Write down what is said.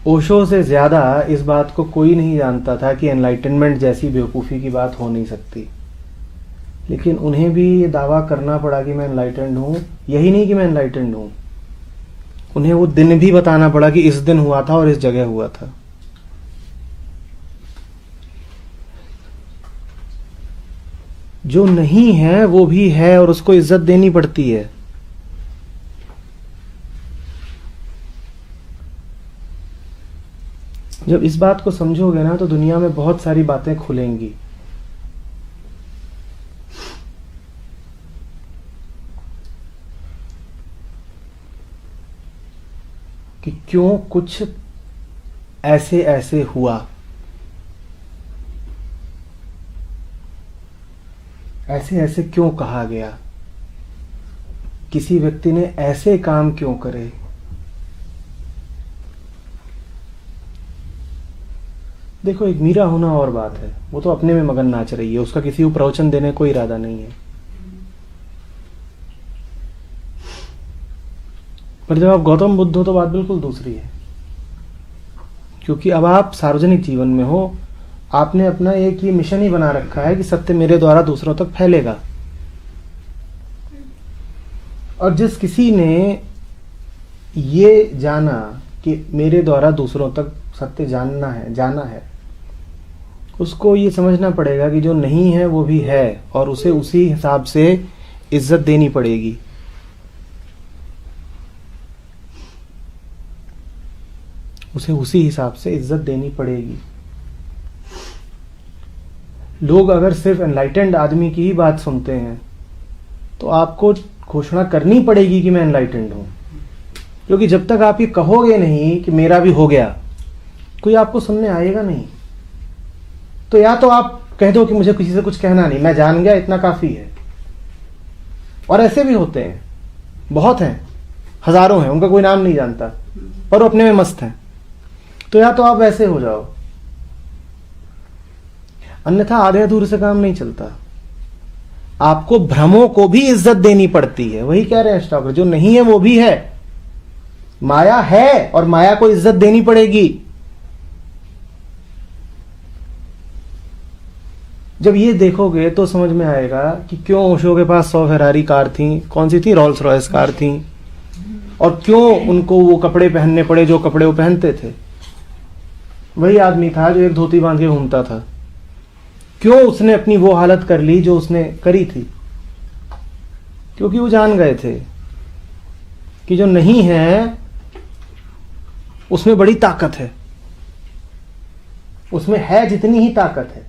ओशो से ज़्यादा इस बात को कोई नहीं जानता था कि एनलाइटनमेंट जैसी बेवकूफ़ी की बात हो नहीं सकती, लेकिन उन्हें भी ये दावा करना पड़ा कि मैं एनलाइटेंड हूँ। यही नहीं कि मैं एनलाइटेंड हूँ, उन्हें वो दिन भी बताना पड़ा कि इस दिन हुआ था और इस जगह हुआ था। जो नहीं है वो भी है और उसको इज्जत देनी पड़ती है। जब इस बात को समझोगे ना तो दुनिया में बहुत सारी बातें खुलेंगी। कि क्यों कुछ ऐसे ऐसे हुआ, ऐसे ऐसे क्यों कहा गया, किसी व्यक्ति ने ऐसे काम क्यों करे। देखो, एक मीरा होना और बात है, वो तो अपने में मगन नाच रही है, उसका किसी को प्रवचन देने कोई इरादा नहीं है। पर जब आप गौतम बुद्ध हो तो बात बिल्कुल दूसरी है, क्योंकि अब आप सार्वजनिक जीवन में हो। आपने अपना एक ये मिशन ही बना रखा है कि सत्य मेरे द्वारा दूसरों तक फैलेगा। और जिस किसी ने ये जाना कि मेरे द्वारा दूसरों तक सत्य जाना है, उसको ये समझना पड़ेगा कि जो नहीं है वो भी है और उसे उसी हिसाब से इज्जत देनी पड़ेगी। उसे उसी हिसाब से इज्जत देनी पड़ेगी। लोग अगर सिर्फ एनलाइटेंड आदमी की ही बात सुनते हैं तो आपको घोषणा करनी पड़ेगी कि मैं एनलाइटेंड हूं, क्योंकि जब तक आप ये कहोगे नहीं कि मेरा भी हो गया, कोई आपको सुनने आएगा नहीं। तो या तो आप कह दो कि मुझे किसी से कुछ कहना नहीं, मैं जान गया, इतना काफी है। और ऐसे भी होते हैं, बहुत हैं, हजारों हैं, उनका कोई नाम नहीं जानता पर वो अपने में मस्त हैं। तो या तो आप वैसे हो जाओ, अन्यथा आधे अधूरे से काम नहीं चलता। आपको भ्रमों को भी इज्जत देनी पड़ती है। वही कह रहे हैं स्टॉकर, जो नहीं है वो भी है, माया है और माया को इज्जत देनी पड़ेगी। जब ये देखोगे तो समझ में आएगा कि क्यों ओशो के पास 100 फेरारी कार थी, कौन सी थी, रोल्स रॉयस कार थी, और क्यों उनको वो कपड़े पहनने पड़े जो कपड़े वो पहनते थे। वही आदमी था जो एक धोती बांध के घूमता था। क्यों उसने अपनी वो हालत कर ली जो उसने करी थी, क्योंकि वो जान गए थे कि जो नहीं है उसमें बड़ी ताकत है, उसमें है जितनी ही ताकत है।